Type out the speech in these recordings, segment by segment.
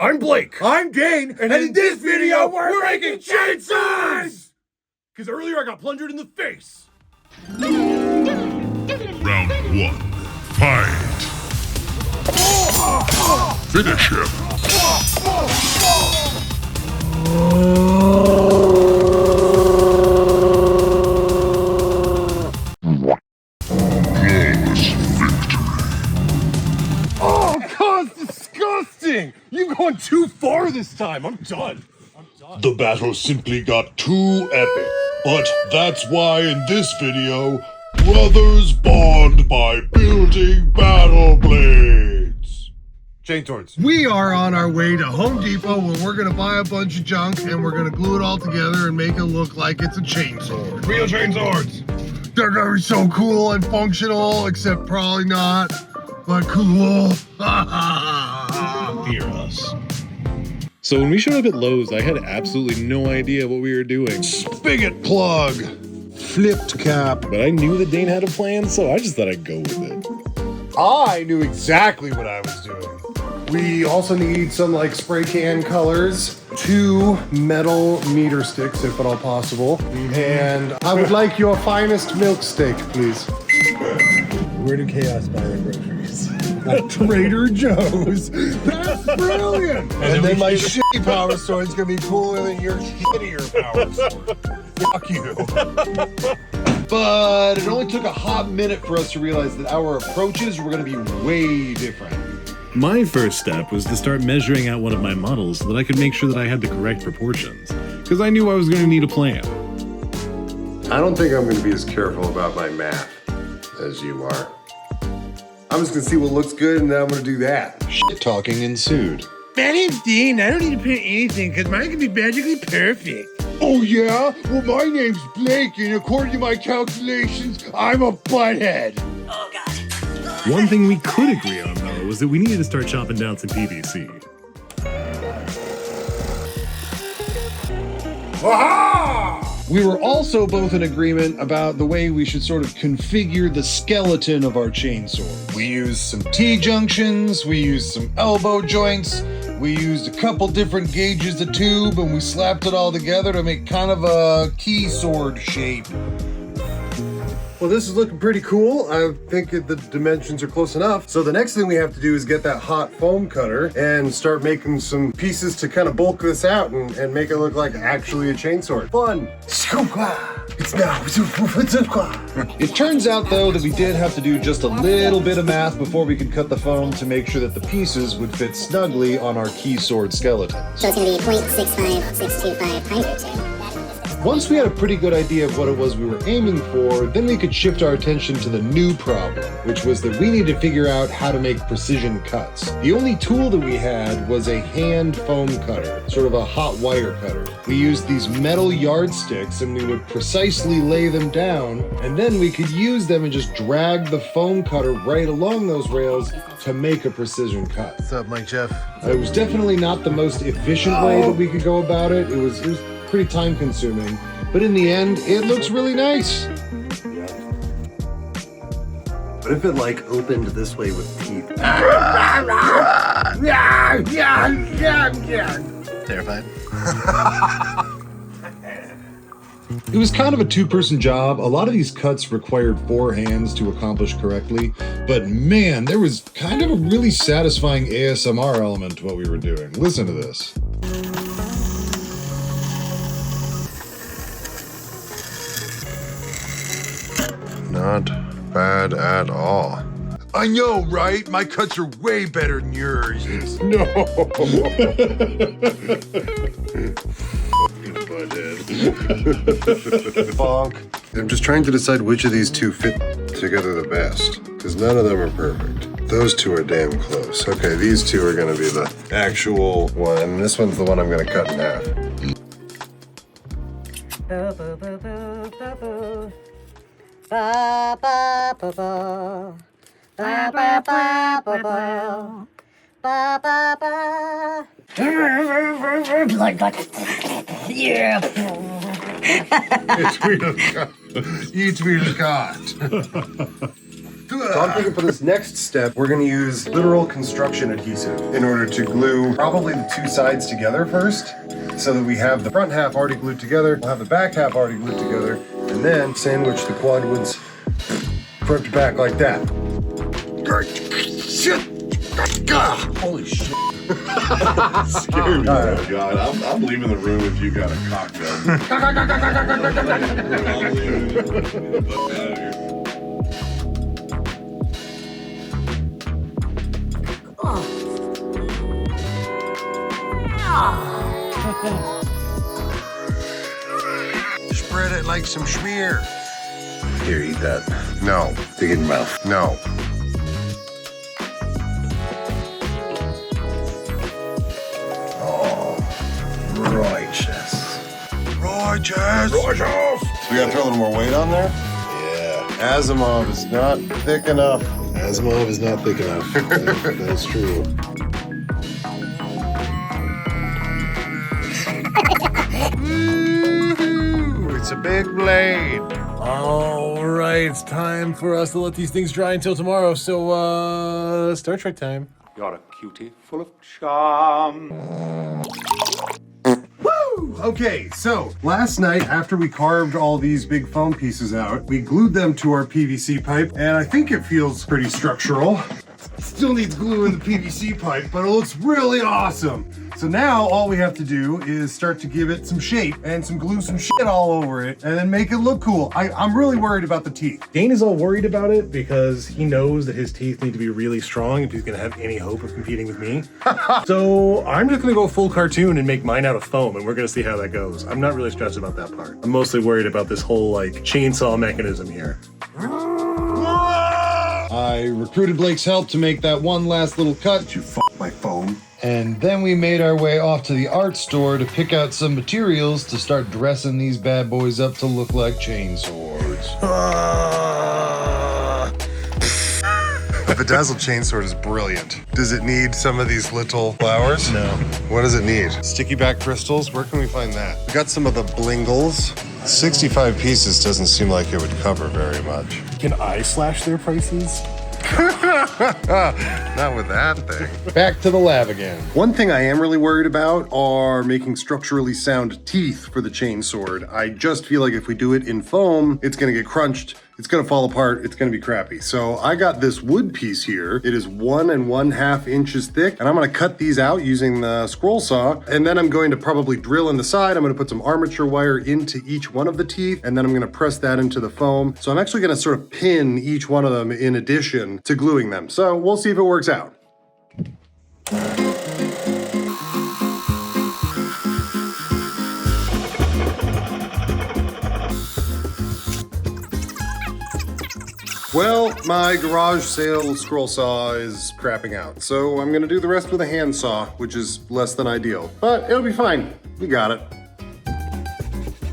I'm Blake. I'm Dane, and in this video, we're making chainsaws! Because earlier I got plundered in the face. Round 1. Fight! Finish him! Flawless victory. Oh, God, it's disgusting. You've gone too far this time. I'm done. The battle simply got too epic. But that's why in this video, brothers bond by building battle blades. Chainswords. We are on our way to Home Depot where we're gonna buy a bunch of junk and we're gonna glue it all together and make it look like it's a chainsaw. Real chainswords. They're gonna be so cool and functional, except probably not, but cool. Fear us. So when we showed up at Lowe's, I had absolutely no idea what we were doing. Spigot plug, flipped cap. But I knew that Dane had a plan, so I just thought I'd go with it. I knew exactly what I was doing. We also need some like spray can colors, 2 metal meter sticks if at all possible, and I would like your finest milk steak, please. Where do Chaos buy their groceries? At Trader Joe's. That's brilliant! And then my shitty power sword is gonna be cooler than your shittier power sword. Fuck you. But it only took a hot minute for us to realize that our approaches were going to be way different. My first step was to start measuring out one of my models so that I could make sure that I had the correct proportions, because I knew I was going to need a plan. I don't think I'm going to be as careful about my math as you are. I'm just going to see what looks good and then I'm going to do that. Shit talking ensued. My name's Dean. I don't need to print anything because mine can be magically perfect. Oh yeah? Well, my name's Blake and according to my calculations, I'm a butthead. One thing we could agree on, though, was that we needed to start chopping down some PVC. Aha! We were also both in agreement about the way we should sort of configure the skeleton of our chainsaw. We used some T-junctions, we used some elbow joints, we used a couple different gauges of tube, and we slapped it all together to make kind of a key sword shape. Well, this is looking pretty cool. I think the dimensions are close enough. So the next thing we have to do is get that hot foam cutter and start making some pieces to kind of bulk this out and make it look like actually a chainsaw. Fun. It's now. It turns out, though, that we did have to do just a little bit of math before we could cut the foam to make sure that the pieces would fit snugly on our key sword skeleton. So it's going to be 0.65625 times 2. Once we had a pretty good idea of what it was we were aiming for, then we could shift our attention to the new problem, which was that we needed to figure out how to make precision cuts. The only tool that we had was a hand foam cutter, sort of a hot wire cutter. We used these metal yardsticks and we would precisely lay them down, and then we could use them and just drag the foam cutter right along those rails to make a precision cut. What's up, Mike Jeff? It was definitely not the most efficient way that we could go about it. It was pretty time consuming, but in the end, it looks really nice. What if it like opened this way with teeth? Terrified. It was kind of a two-person job. A lot of these cuts required 4 hands to accomplish correctly, but man, there was kind of a really satisfying ASMR element to what we were doing. Listen to this. Not bad at all. I know, right? My cuts are way better than yours. No. Bonk. I'm just trying to decide which of these two fit together the best, because none of them are perfect. Those two are damn close. Okay, these two are gonna be the actual one. This one's the one I'm gonna cut in half. Ba ba ba ba. Ba ba ba ba ba. Ba ba ba. Yeah. It's real cut. It's real cut. So I'm thinking for this next step, we're gonna use literal construction adhesive in order to glue probably the two sides together first, so that we have the front half already glued together, we'll have the back half already glued together, and then sandwich the quadwoods front to back like that. Shit! Holy shit. Scared me. Oh God, I'm leaving the room if you got a cocktail. Spread it like some schmear. Here, eat that. No. Stick it in your mouth. No. Righteous. We gotta throw a little more weight on there? Yeah. Asimov is not thick enough. Asimov is not thick enough. That's true. Woo-hoo, it's a big blade. All right, it's time for us to let these things dry until tomorrow. So, Star Trek time. You're a cutie full of charm. Okay, so last night after we carved all these big foam pieces out, we glued them to our PVC pipe, and I think it feels pretty structural. Still needs glue in the PVC pipe, but it looks really awesome. So now all we have to do is start to give it some shape and glue some shit all over it and then make it look cool. I'm really worried about the teeth. Dane is all worried about it because he knows that his teeth need to be really strong if he's gonna have any hope of competing with me. So I'm just gonna go full cartoon and make mine out of foam, and we're gonna see how that goes. I'm not really stressed about that part. I'm mostly worried about this whole like chainsaw mechanism here. I recruited Blake's help to make that one last little cut. You my foam. And then we made our way off to the art store to pick out some materials to start dressing these bad boys up to look like chainswords. The bedazzled chainsword is brilliant. Does it need some of these little flowers? No. What does it need? Sticky back crystals? Where can we find that? We got some of the blingles. 65 pieces doesn't seem like it would cover very much. Can I slash their prices? Not with that thing. Back to the lab again. One thing I am really worried about are making structurally sound teeth for the chainsword. I just feel like if we do it in foam, it's gonna get crunched, it's gonna fall apart, it's gonna be crappy. So I got this wood piece here. It is 1 1/2 inches thick, and I'm gonna cut these out using the scroll saw, and then I'm going to probably drill in the side. I'm gonna put some armature wire into each one of the teeth, and then I'm gonna press that into the foam. So I'm actually gonna sort of pin each one of them in addition to gluing them. So we'll see if it works out. Well, my garage sale scroll saw is crapping out, so I'm gonna do the rest with a hand saw, which is less than ideal, but it'll be fine. We got it.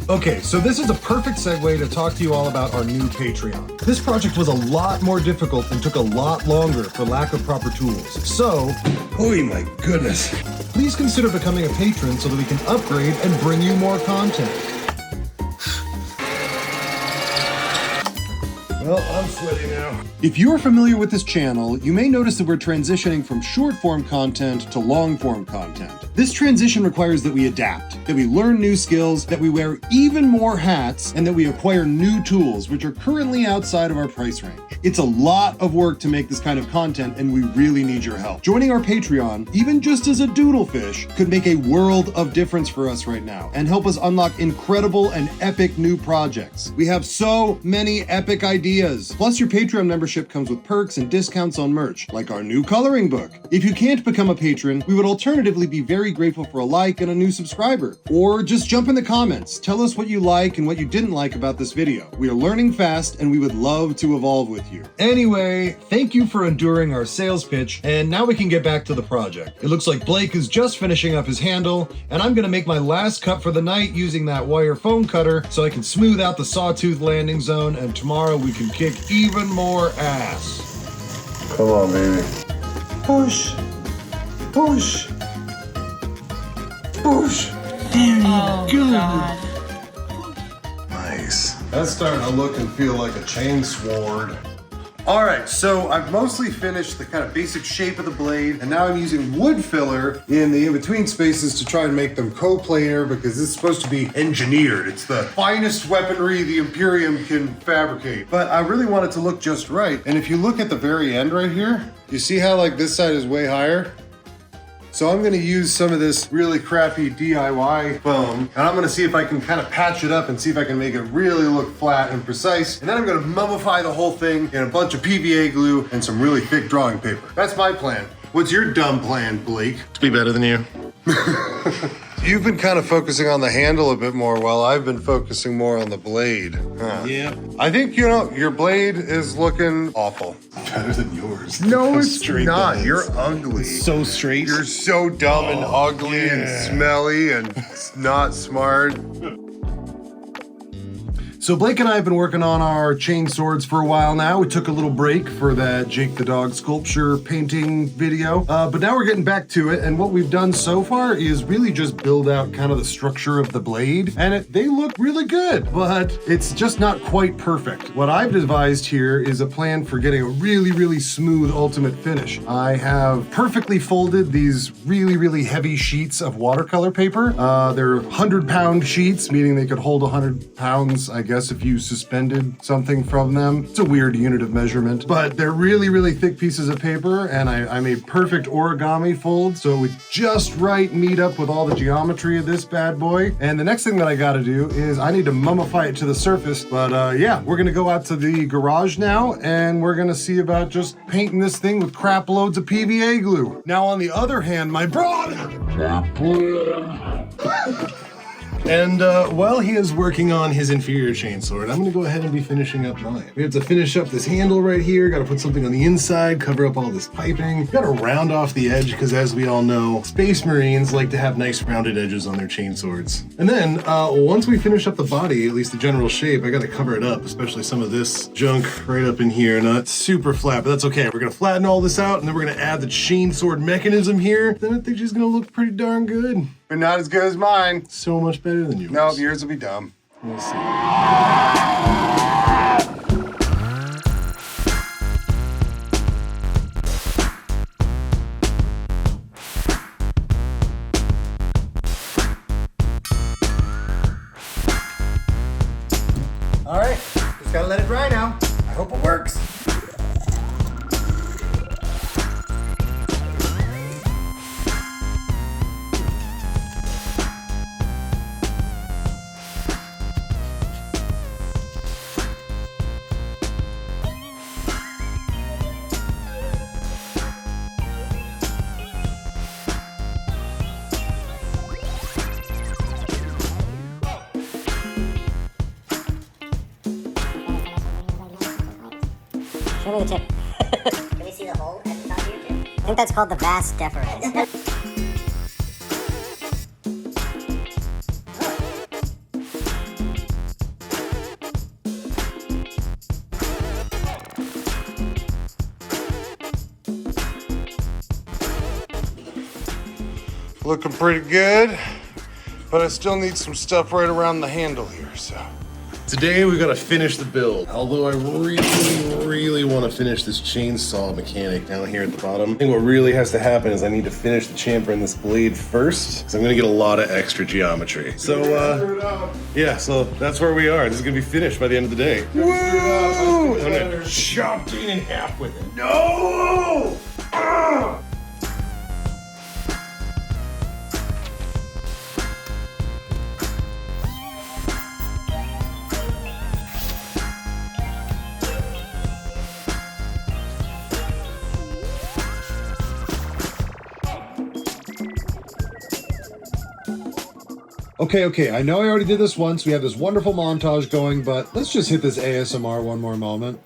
Okay, so this is a perfect segue to talk to you all about our new Patreon. This project was a lot more difficult and took a lot longer for lack of proper tools. So, Oh my goodness. please consider becoming a patron so that we can upgrade and bring you more content. Well, I'm sweaty now. If you are familiar with this channel, you may notice that we're transitioning from short-form content to long-form content. This transition requires that we adapt, that we learn new skills, that we wear even more hats, and that we acquire new tools, which are currently outside of our price range. It's a lot of work to make this kind of content, and we really need your help. Joining our Patreon, even just as a doodlefish, could make a world of difference for us right now, and help us unlock incredible and epic new projects. We have so many epic ideas. Plus, your Patreon membership comes with perks and discounts on merch, like our new coloring book. If you can't become a patron, we would alternatively be very grateful for a like and a new subscriber. Or just jump in the comments. Tell us what you like and what you didn't like about this video. We are learning fast, and we would love to evolve with you. Anyway, thank you for enduring our sales pitch, and now we can get back to the project. It looks like Blake is just finishing up his handle, and I'm gonna make my last cut for the night using that wire foam cutter so I can smooth out the sawtooth landing zone, and tomorrow we can kick even more ass. Come on, baby. Push. Push. Push. Nice. That's starting to look and feel like a chainsword. All right, so I've mostly finished the kind of basic shape of the blade, and now I'm using wood filler in the in-between spaces to try and make them coplanar, because this is supposed to be engineered. It's the finest weaponry the Imperium can fabricate. But I really want it to look just right. And if you look at the very end right here, you see how like this side is way higher? So I'm gonna use some of this really crappy DIY foam, and I'm gonna see if I can kind of patch it up and see if I can make it really look flat and precise. And then I'm gonna mummify the whole thing in a bunch of PVA glue and some really thick drawing paper. That's my plan. What's your dumb plan, Blake? To be better than you. You've been kind of focusing on the handle a bit more while I've been focusing more on the blade. Huh. Yeah. I think, you know, your blade is looking awful. Better than yours. No, How it's straight not. that is. You're ugly. So straight. You're so dumb and ugly and yeah. smelly and not smart. So Blake and I have been working on our chainswords for a while now. We took a little break for that Jake the Dog sculpture painting video, but now we're getting back to it. And what we've done so far is really just build out kind of the structure of the blade, and they look really good, but it's just not quite perfect. What I've devised here is a plan for getting a really, really smooth ultimate finish. I have perfectly folded these really, really heavy sheets of watercolor paper. They're 100-pound sheets, meaning they could hold 100 pounds, I guess, if you suspended something from them. It's a weird unit of measurement, but they're really, really thick pieces of paper, and I made perfect origami folds, so it would just right meet up with all the geometry of this bad boy. And the next thing that I gotta do is I need to mummify it to the surface, but yeah, we're gonna go out to the garage now, and we're gonna see about just painting this thing with crap loads of PVA glue. Now, on the other hand, my brother... And while he is working on his inferior chainsword, I'm gonna go ahead and be finishing up mine. We have to finish up this handle right here, gotta put something on the inside, cover up all this piping, gotta round off the edge, because as we all know, Space Marines like to have nice rounded edges on their chainswords. And then, once we finish up the body, at least the general shape, I gotta cover it up, especially some of this junk right up in here. Not super flat, but that's okay. We're gonna flatten all this out, and then we're gonna add the chainsword mechanism here. Then I think she's gonna look pretty darn good. But not as good as mine. So much better than yours. No, yours will be dumb. We'll see. All right, just gotta let it dry now. I hope it works. Show me the tip. Can we see the hole at the top of your tip? I think that's called the vas deferens. Looking pretty good, but I still need some stuff right around the handle here, so. Today we gotta finish the build. Although I really want to finish this chainsaw mechanic down here at the bottom. I think what really has to happen is I need to finish the chamfer in this blade first, because I'm gonna get a lot of extra geometry. So yeah, so that's where we are. This is gonna be finished by the end of the day. Woo! I'm gonna chop Dean in half with it. No! Ah! Okay, I know I already did this once. We have this wonderful montage going, but let's just hit this ASMR one more moment.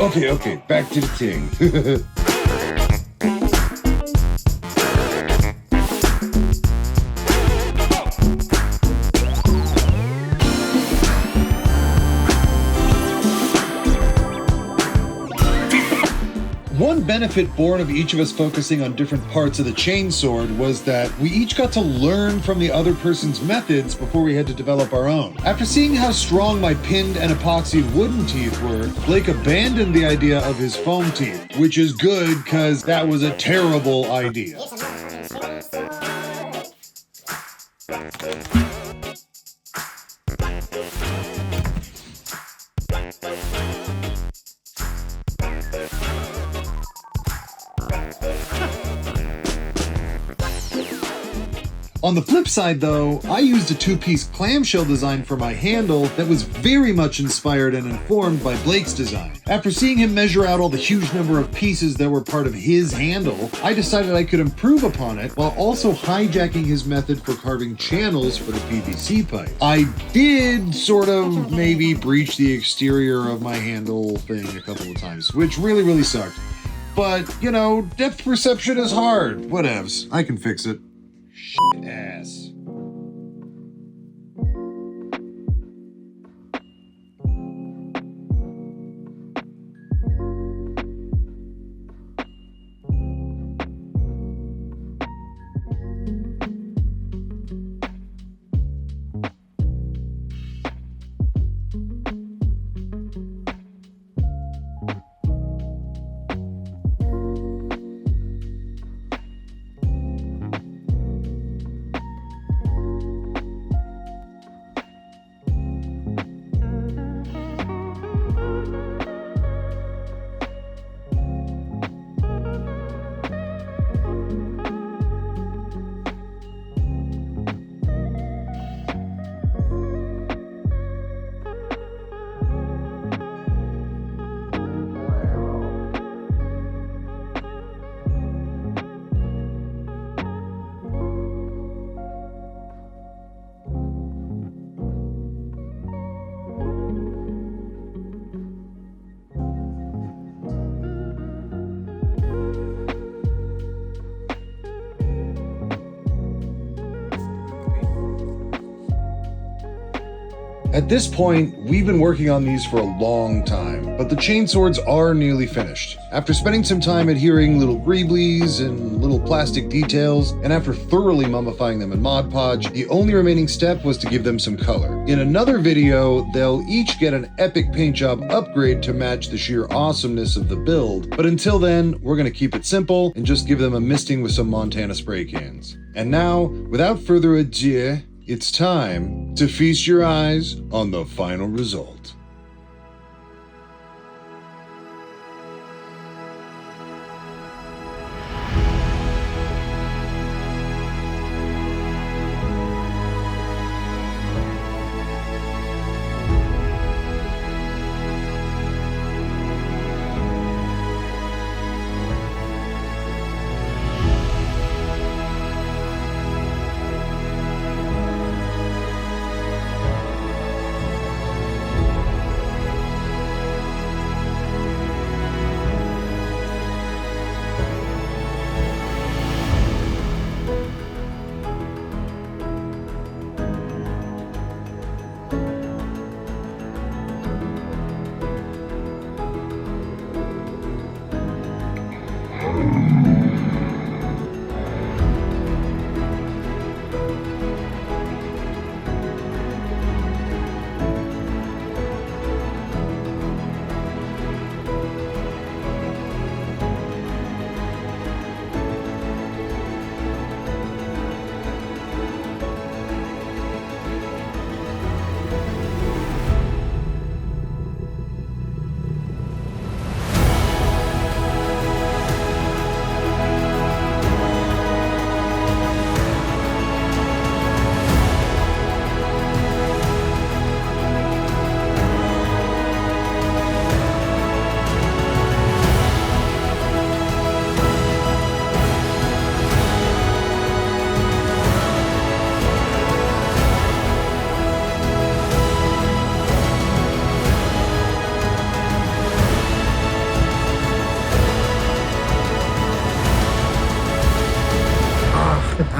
Okay, back to the ting. One benefit born of each of us focusing on different parts of the chainsword was that we each got to learn from the other person's methods before we had to develop our own. After seeing how strong my pinned and epoxied wooden teeth were, Blake abandoned the idea of his foam teeth, which is good because that was a terrible idea. On the flip side though, I used a two-piece clamshell design for my handle that was very much inspired and informed by Blake's design. After seeing him measure out all the huge number of pieces that were part of his handle, I decided I could improve upon it while also hijacking his method for carving channels for the PVC pipe. I did sort of maybe breach the exterior of my handle thing a couple of times, which really sucked. But, you know, depth perception is hard. Whatevs, I can fix it. Shit ass. At this point, we've been working on these for a long time, but the chainswords are nearly finished. After spending some time adhering little greeblies and little plastic details, and after thoroughly mummifying them in Mod Podge, the only remaining step was to give them some color. In another video, they'll each get an epic paint job upgrade to match the sheer awesomeness of the build, but until then, we're gonna keep it simple and just give them a misting with some Montana spray cans. And now, without further ado, it's time to feast your eyes on the final result.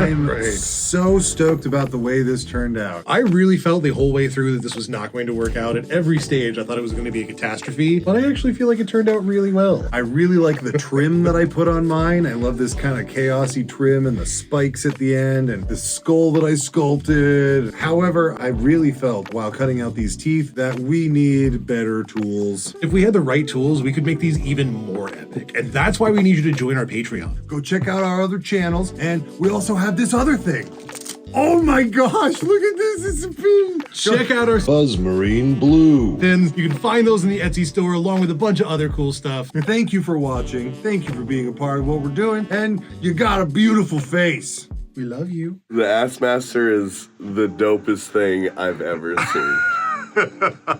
I'm so stoked about the way this turned out. I really felt the whole way through that this was not going to work out. At every stage, I thought it was going to be a catastrophe, but I actually feel like it turned out really well. I really like the trim that I put on mine. I love this kind of chaosy trim and the spikes at the end and the skull that I sculpted. However, I really felt while cutting out these teeth that we need better tools. If we had the right tools, we could make these even more epic. And that's why we need you to join our Patreon. Go check out our other channels, and we also have this other thing. Oh my gosh, look at this, it's a pin. Check out our Buzzmarine Blue. pins. You can find those in the Etsy store along with a bunch of other cool stuff. Thank you for watching. Thank you for being a part of what we're doing. And you got a beautiful face. We love you. The Ass Master is the dopest thing I've ever seen.